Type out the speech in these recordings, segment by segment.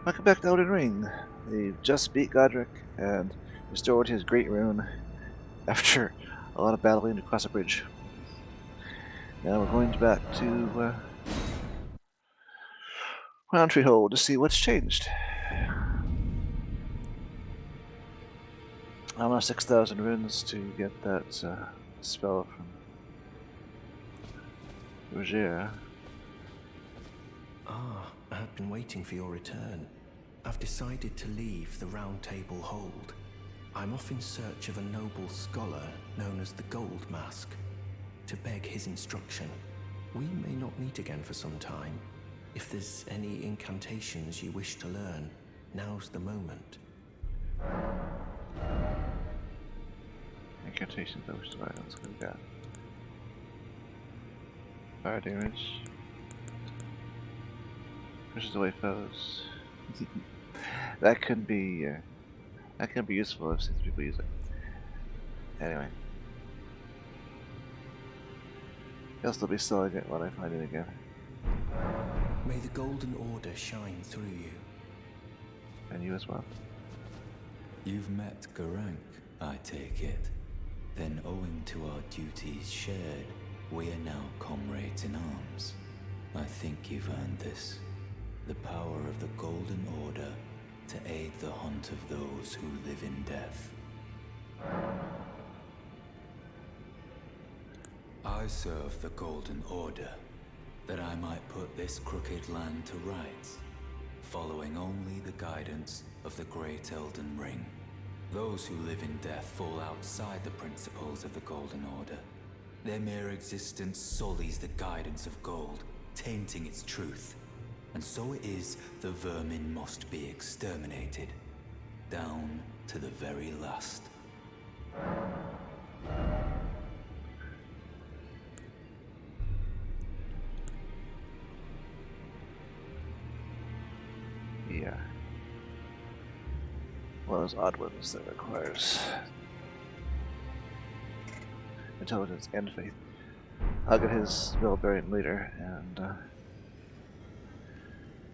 Welcome back to Elden Ring. We've just beat Godrick and restored his great rune after a lot of battling across a bridge. Now we're going back to Roundtable Hold to see what's changed. Almost 6,000 runes to get that spell from Roger. I've been waiting for your return. I've decided to leave the Roundtable Hold. I'm off in search of a noble scholar known as the Gold Mask, to beg his instruction. We may not meet again for some time. If there's any incantations you wish to learn, now's the moment. Incantations I wish to learn. Let's go with that. Fire damage. Pushes away foes. that can be useful. I've seen people use it. Anyway. I'll still be selling it when I find it again. May the Golden Order shine through you. And you as well. You've met Godrick, I take it. Then owing to our duties shared, we are now comrades in arms. I think you've earned this. The power of the Golden Order to aid the hunt of those who live in death. I serve the Golden Order, that I might put this crooked land to rights, following only the guidance of the great Elden Ring. Those who live in death fall outside the principles of the Golden Order. Their mere existence sullies the guidance of gold, tainting its truth. And so it is the vermin must be exterminated, down to the very last. Yeah. One of those odd ones that requires intelligence and faith. I'll get his Bellbearing later, and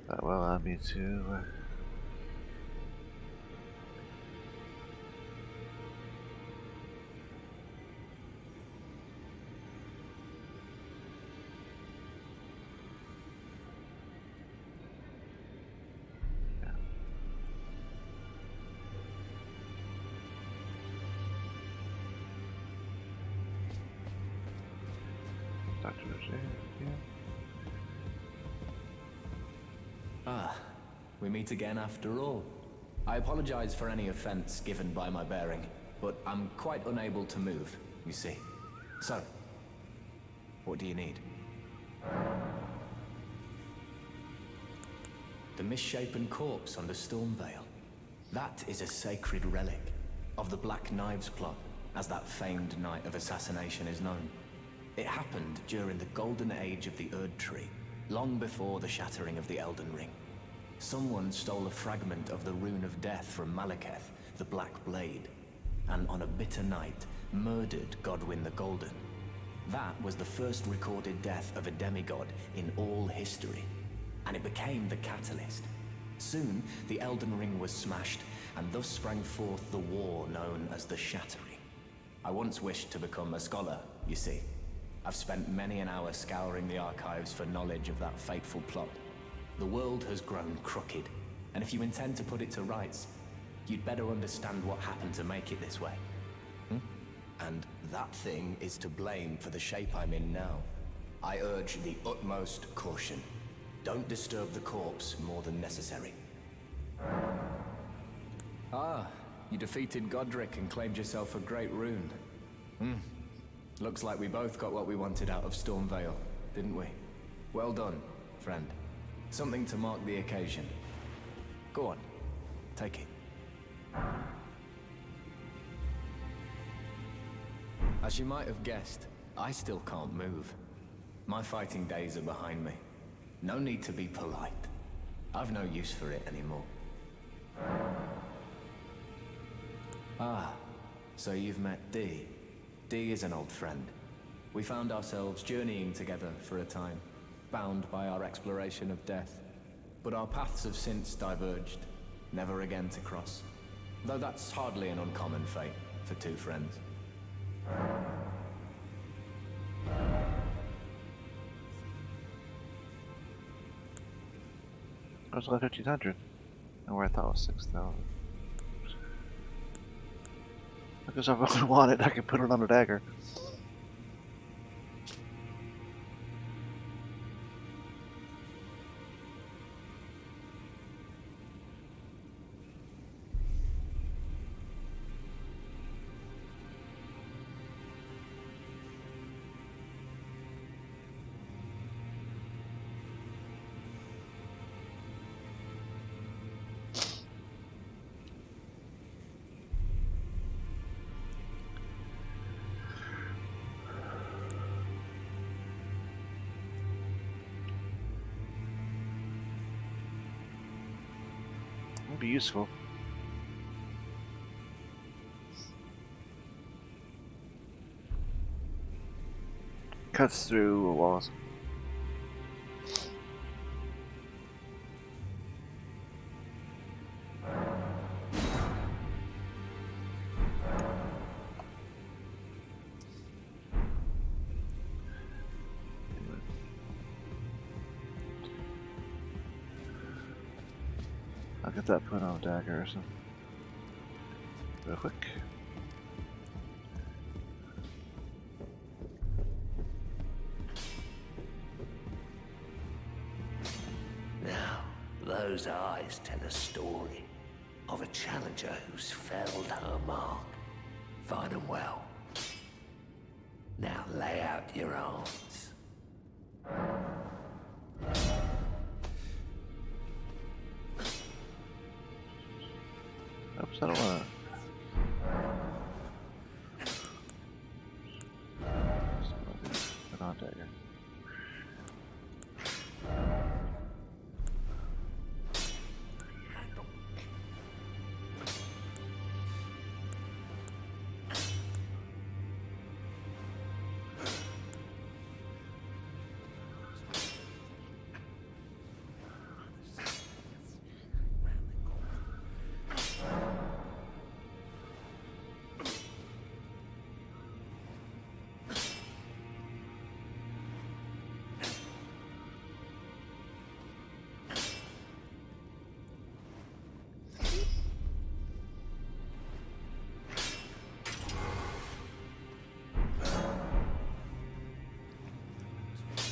that will allow me to Dr. Roger, yeah. We meet again after all. I apologize for any offense given by my bearing, but I'm quite unable to move, you see. So, what do you need? The misshapen corpse under Stormvale. That is a sacred relic of the Black Knives plot, as that famed night of assassination is known. It happened during the golden age of the Erd Tree, long before the shattering of the Elden Ring. Someone stole a fragment of the Rune of Death from Malekith, the Black Blade, and on a bitter night, murdered Godwyn the Golden. That was the first recorded death of a demigod in all history, and it became the catalyst. Soon, the Elden Ring was smashed, and thus sprang forth the war known as the Shattering. I once wished to become a scholar, you see. I've spent many an hour scouring the archives for knowledge of that fateful plot. The world has grown crooked, and if you intend to put it to rights, you'd better understand what happened to make it this way. And that thing is to blame for the shape I'm in now. I urge the utmost caution. Don't disturb the corpse more than necessary. You defeated Godrick and claimed yourself a great rune. Looks like we both got what we wanted out of Stormvale, didn't we? Well done, friend. Something to mark the occasion. Go on, take it. As you might have guessed, I still can't move. My fighting days are behind me. No need to be polite. I've no use for it anymore. So you've met Dee. Dee is an old friend. We found ourselves journeying together for a time, bound by our exploration of death. but our paths have since diverged, never again to cross. Though that's hardly an uncommon fate for two friends. It was like 1500, and where I thought it was 6,000. Because if I really want it, I can put it on a dagger. Would be useful. Cuts through walls. I'll get that put on a dagger or something. Real quick. Now, those eyes tell a story of a challenger who's felled her mark. Fine and well. Now lay out your arms. Oops, I don't wanna. Put on dagger.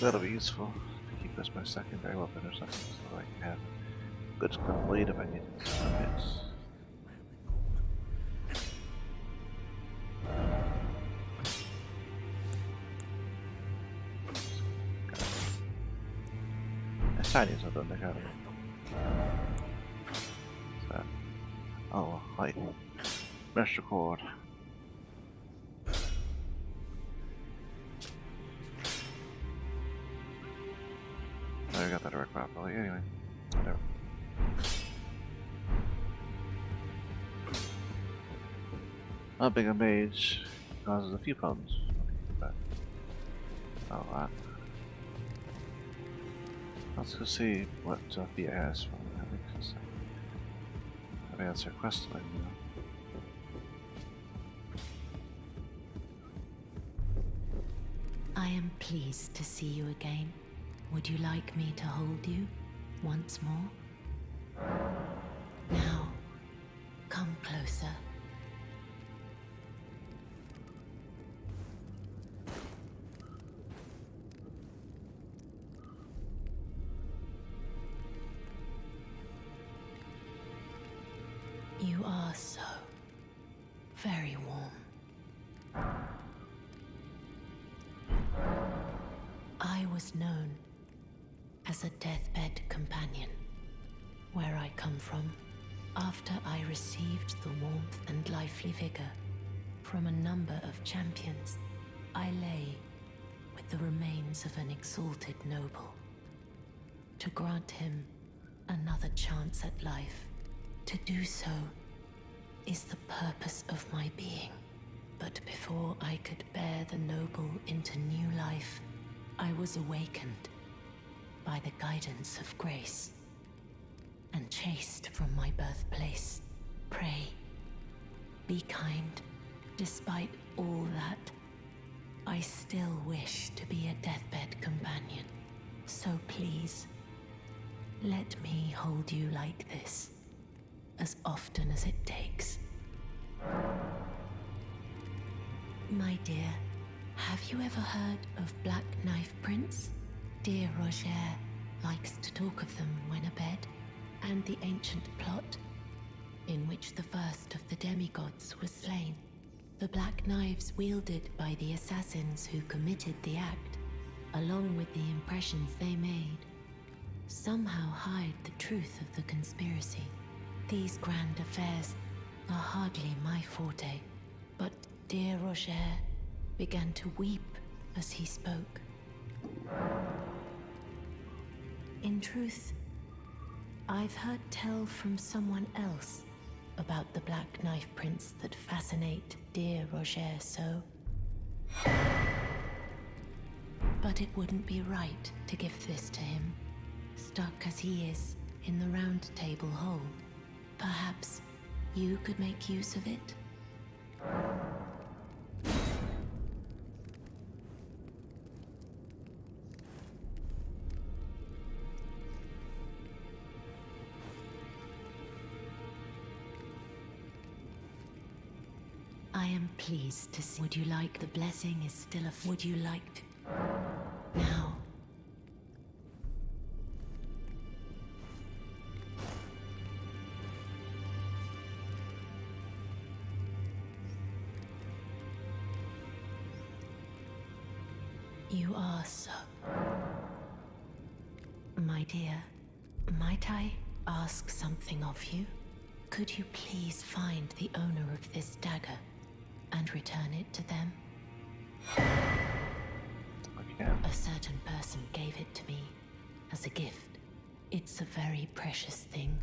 That'll be useful to keep as my secondary weapon or something, so I can have a good strong blade if I need it. It's tiny, so I don't think I have it. What's that? Oh, height. Mesh record. I got that to work properly. Anyway, whatever. Not being a mage causes a few problems. But, oh, let's go see what Thea has from me. I've answered her quest line, you know. I am pleased to see you again. Would you like me to hold you once more? Now, come closer. You are so very warm. I was known as a deathbed companion. Where I come from, after I received the warmth and lively vigor from a number of champions, I lay with the remains of an exalted noble. To grant him another chance at life, to do so is the purpose of my being. But before I could bear the noble into new life, I was awakened by the guidance of grace. chased from my birthplace. Pray, be kind. Despite all that, I still wish to be a deathbed companion. So please, let me hold you like this, as often as it takes. My dear, have you ever heard of Black Knife Prince? Dear Roger likes to talk of them when abed, and the ancient plot in which the first of the demigods was slain. The black knives wielded by the assassins who committed the act, along with the impressions they made, somehow hide the truth of the conspiracy. These grand affairs are hardly my forte, but dear Roger began to weep as he spoke. In truth, I've heard tell from someone else about the Black Knife Prince that fascinate dear Roger so. But it wouldn't be right to give this to him, stuck as he is in the Roundtable Hold. Perhaps you could make use of it? I am pleased to see. Would you like the blessing is still a... Would you like to... Now. You are so... My dear, might I ask something of you? Could you please find the owner of this dagger and return it to them? Okay. A certain person gave it to me as a gift. It's a very precious thing.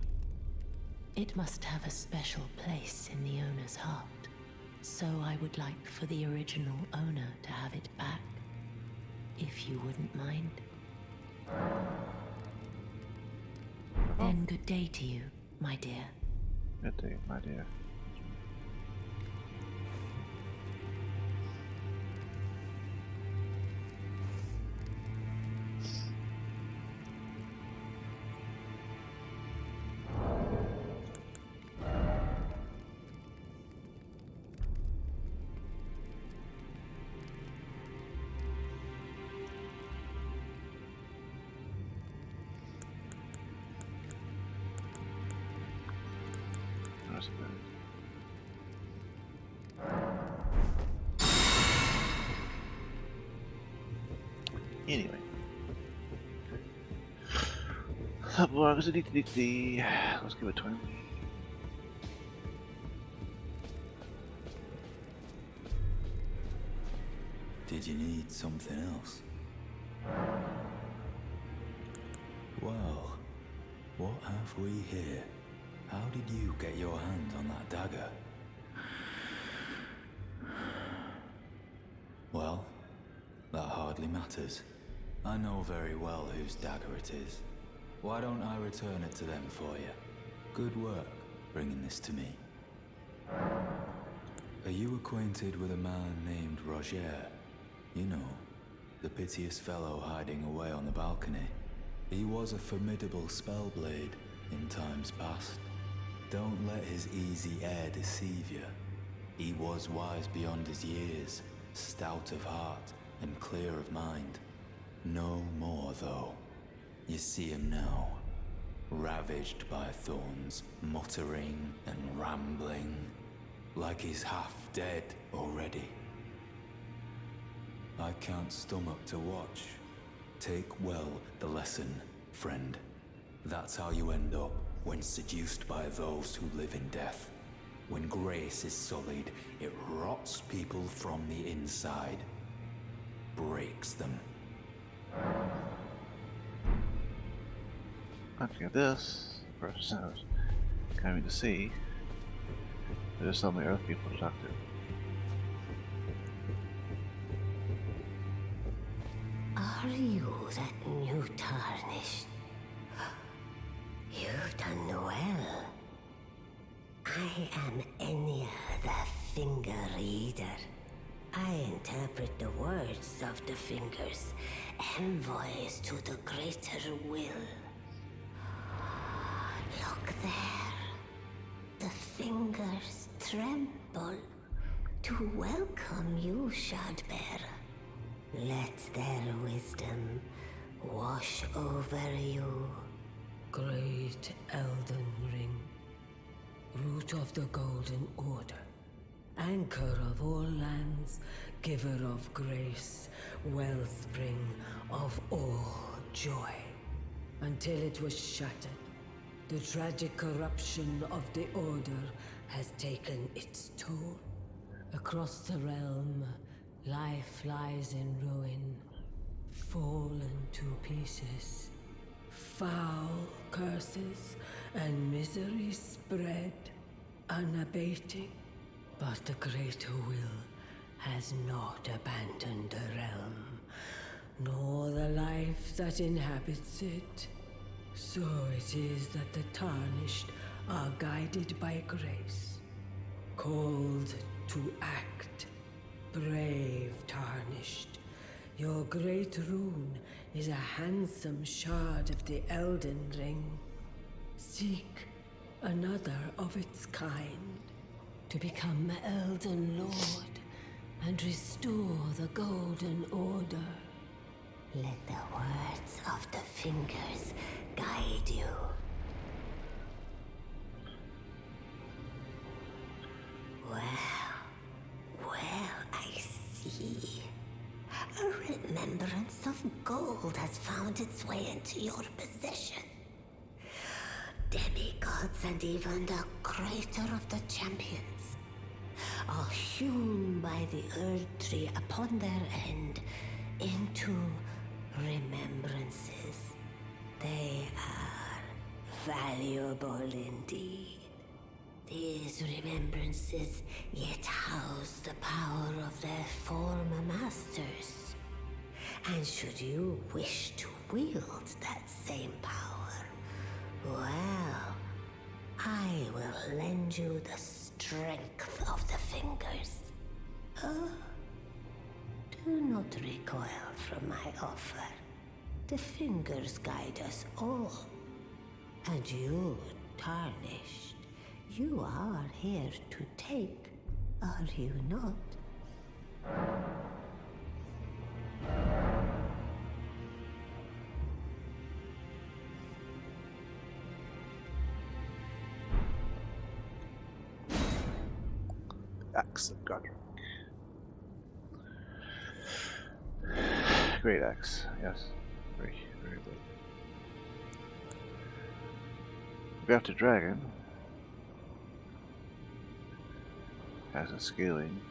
It must have a special place in the owner's heart. So I would like for the original owner to have it back, if you wouldn't mind. Then good day to you, my dear. Good day, my dear. Anyway. Let's give it time. Did you need something else? Well, what have we here? How did you get your hand on that dagger? Well, that hardly matters. I know very well whose dagger it is. Why don't I return it to them for you? Good work bringing this to me. Are you acquainted with a man named Roger? You know, the piteous fellow hiding away on the balcony. He was a formidable spellblade in times past. Don't let his easy air deceive you. He was wise beyond his years, stout of heart and clear of mind. No more, though. You see him now, ravaged by thorns, muttering and rambling, like he's half dead already. I can't stomach to watch. Take well the lesson, friend. That's how you end up when seduced by those who live in death. When grace is sullied, it rots people from the inside, breaks them. Looking at this, the person I was coming to see, there's so many Earth people to talk to. Are you that new tarnished? You've done well I am Enya, the Finger Reader. I interpret the words of the fingers, envoys to the greater will. Look there. The fingers tremble to welcome you, Shardbearer. Let their wisdom wash over you. Great Elden Ring, root of the Golden Order, anchor of all lands, giver of grace, wellspring of all joy. Until it was shattered, the tragic corruption of the Order has taken its toll. Across the realm, life lies in ruin, fallen to pieces. Foul curses and misery spread, unabating. But the greater will has not abandoned the realm, nor the life that inhabits it. So it is that the tarnished are guided by grace, called to act. Brave tarnished, your great rune is a handsome shard of the Elden Ring. Seek another of its kind to become Elden Lord and restore the Golden Order. Let the words of the fingers guide you. Well, I see. A remembrance of gold has found its way into your possession. Demigods and even the creator of the champions are hewn by the Earth Tree upon their end into remembrances. They are valuable indeed. These remembrances yet house the power of their former masters. And should you wish to wield that same power, well, I will lend you the strength of the fingers. Do not recoil from my offer. The fingers guide us all. And you, tarnished, you are here to take, are you not? Axe of Godrick. Great axe, yes. Very, very good. Grafted Dragon has a scaling.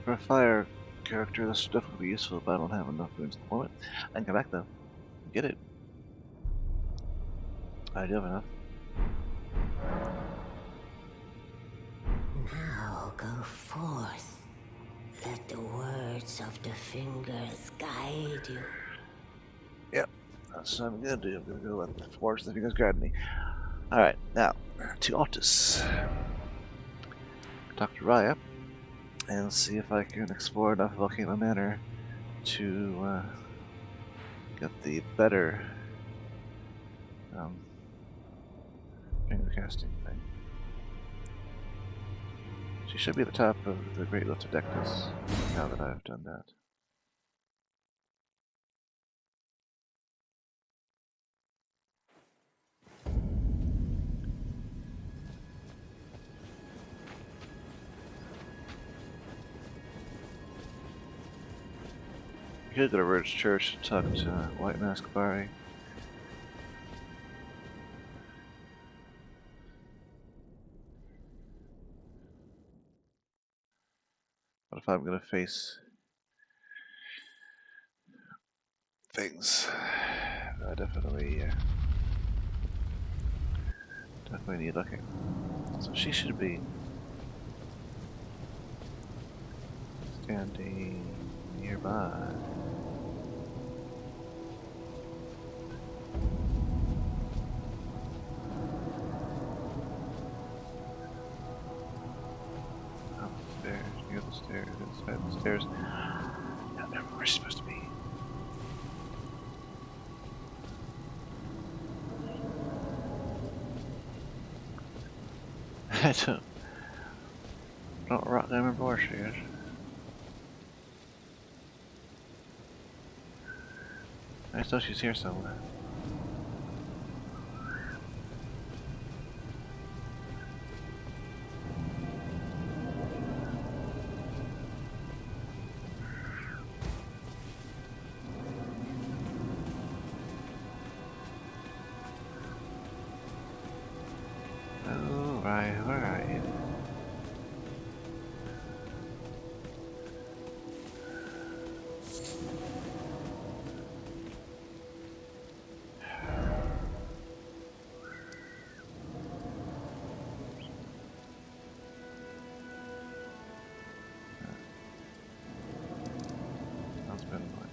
For a fire character, this would definitely be useful, but I don't have enough wounds at the moment. I can come back though. Get it. I do have enough. Now go forth. Let the words of the fingers guide you. Yep, that's what I'm gonna do. I'm gonna go let the words of the fingers guide me. Alright, now, to Altus. Talk to Raya, and see if I can explore enough Volcano Manor to get the better finger casting thing. She should be at the top of the Great Lift of Dectus, now that I've done that. I could go to Ridge Church to talk to White Mask Bari. But if I'm gonna face things, I definitely need looking. So she should be candy nearby. Upstairs, near the stairs, inside the stairs. Yeah, never where she's supposed to be. I don't remember where she is. I know she's here somewhere. Alright, where are you? Sounds better than mine.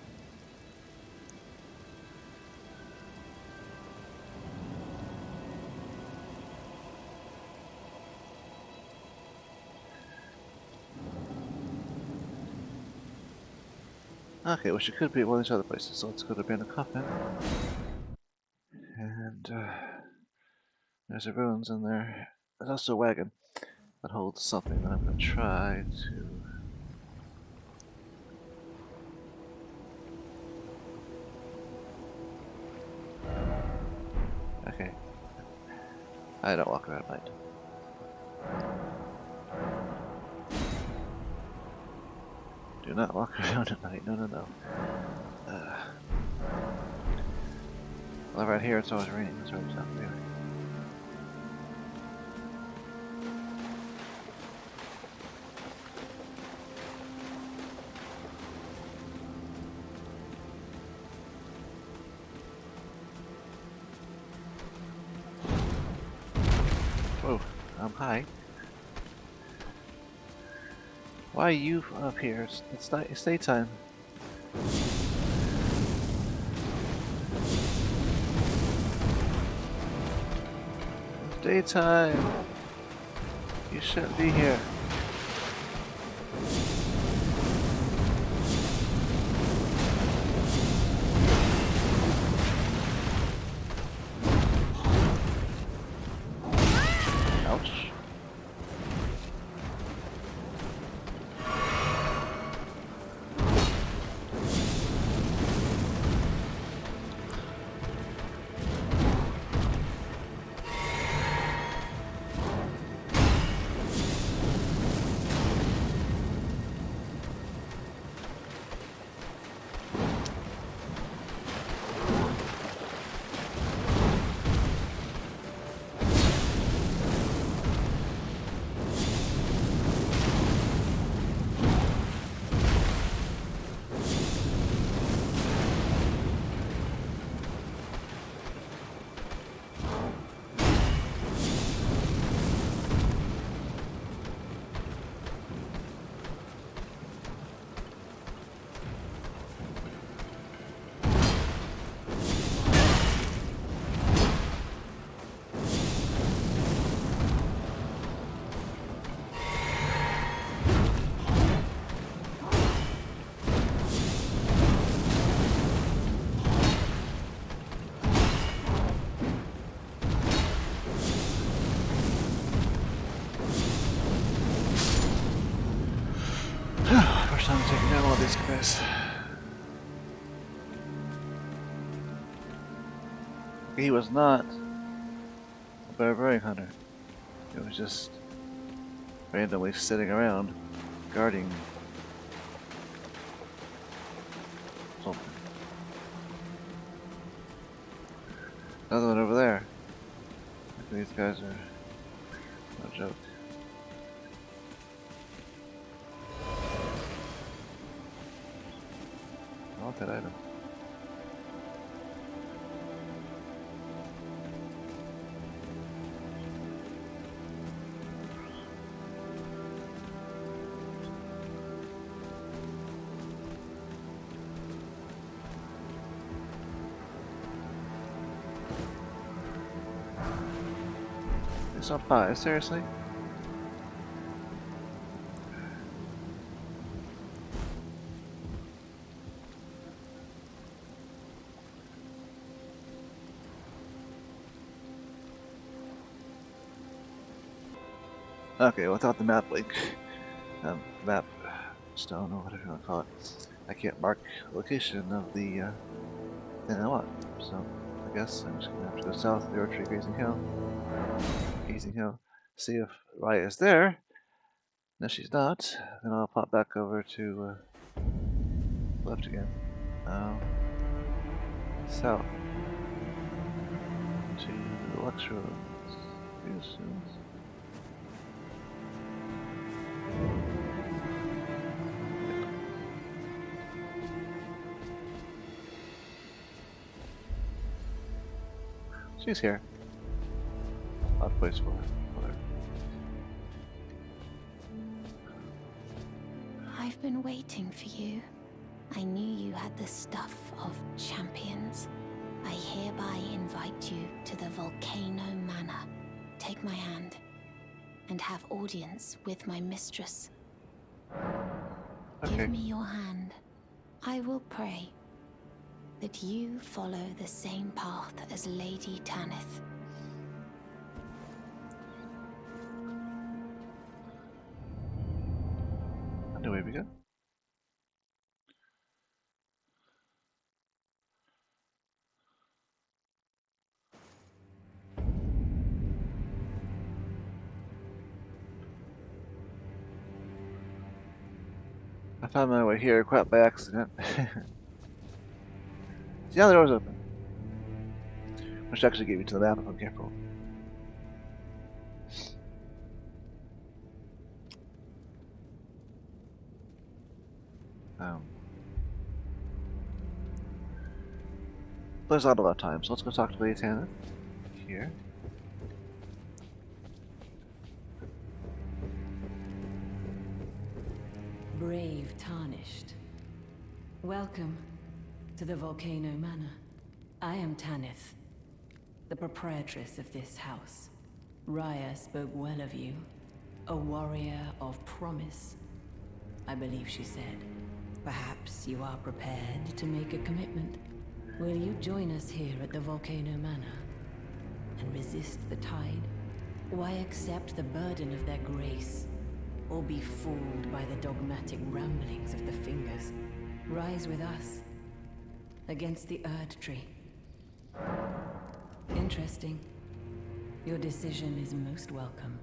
Okay, well she could be at one of these other places, so let's go to Abandoned Coffin. And there's a ruins in there. There's also a wagon that holds something that I'm going to try to... Okay. I don't walk around at night. Do not walk around at night. No, no, no. Well, right here it's always raining. It's right south there. Whoa, I'm high. Why are you up here? It's daytime. It's daytime. You shouldn't be here. Ouch. First time taking down all these guys. He was not a barbarian hunter. He was just randomly sitting around guarding something. Another one over there. These guys are no joke. I want that item. Stop by, seriously? Okay, without the map link, map stone or whatever you want to call it, I can't mark the location of the thing I want. So I guess I'm just gonna have to go south of the Orchard Grazing Hill, see if Raya is there. And if she's not, then I'll pop back over to left again. South to the Lux Roads. She's here. Odd place for her. I've been waiting for you. I knew you had the stuff of champions. I hereby invite you to the Volcano Manor. Take my hand and have audience with my mistress. Okay. Give me your hand. I will pray that you follow the same path as Lady Tanith. And away we go. I found my way here quite by accident. See, now the door's open. Which actually gave you to the map if I'm careful. There's not a lot of time, so let's go talk to Lillianah here. Brave Tarnished. Welcome to the Volcano Manor. I am Tanith, the proprietress of this house. Raya spoke well of you, a warrior of promise, I believe she said. Perhaps you are prepared to make a commitment. Will you join us here at the Volcano Manor and resist the tide? Why accept the burden of their grace, or be fooled by the dogmatic ramblings of the Fingers? Rise with us against the Erd Tree. Interesting. Your decision is most welcome.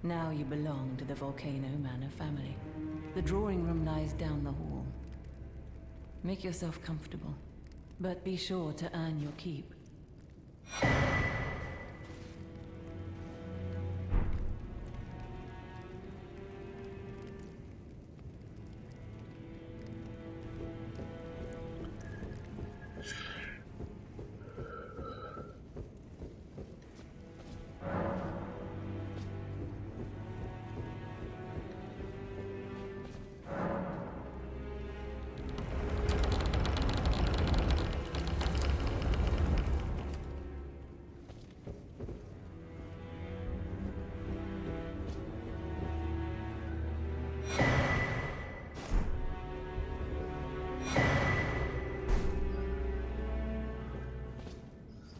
Now you belong to the Volcano Manor family. The drawing room lies down the hall. Make yourself comfortable, but be sure to earn your keep.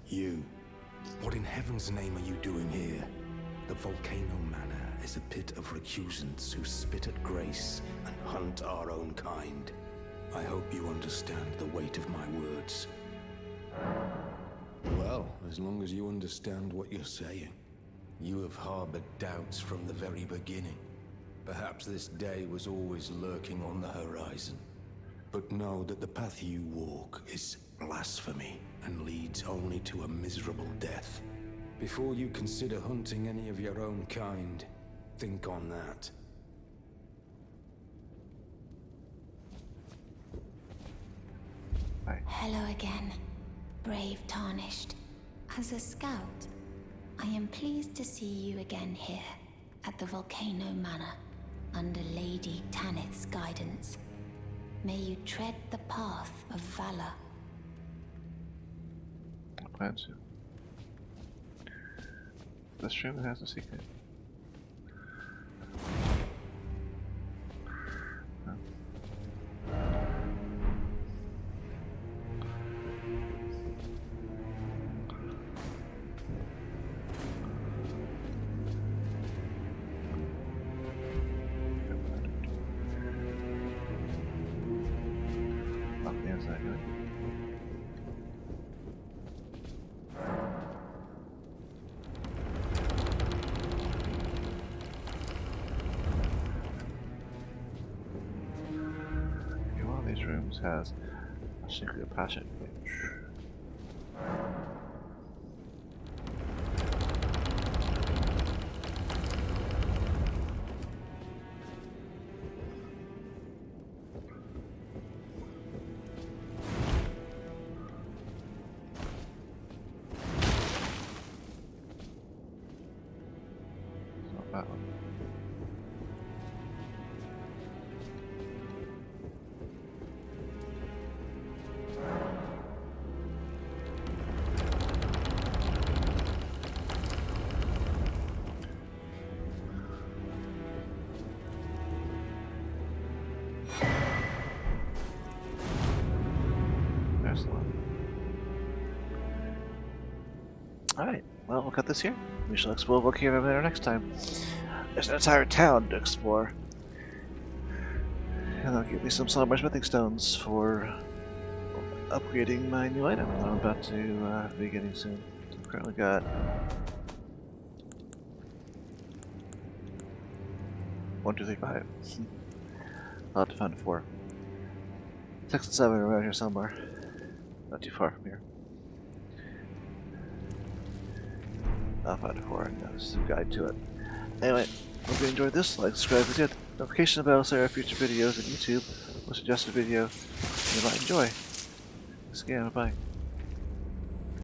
You. What in heaven's name are you doing here? The Volcano Manor is a pit of recusants who spit at grace and hunt our own kind. I hope you understand the weight of my words. Well, as long as you understand what you're saying. You have harbored doubts from the very beginning. Perhaps this day was always lurking on the horizon. But know that the path you walk is blasphemy and leads only to a miserable death. Before you consider hunting any of your own kind, think on that. Hello again, brave Tarnished. As a scout, I am pleased to see you again here at the Volcano Manor under Lady Tanith's guidance. May you tread the path of valor. I plan to. This room has a secret. Oh. Lock the inside, right? One of these rooms has a secret passage. It's not that one. There's the one. Alright, well, we'll cut this here. We shall explore Volcano Manor next time. There's an entire town to explore. And that'll give me some solid smithing stones for upgrading my new item that I'm about to be getting soon. I've currently got 1, 2, 3, 5. I'll have to find 4. 6 and 7 are around here somewhere. Not too far from here. I'll find a 4 and there's a guide to it. Anyway, hope you enjoyed this. Like, subscribe if you did. Notification bells so our future videos on YouTube or suggested video you might enjoy. Thanks again, bye.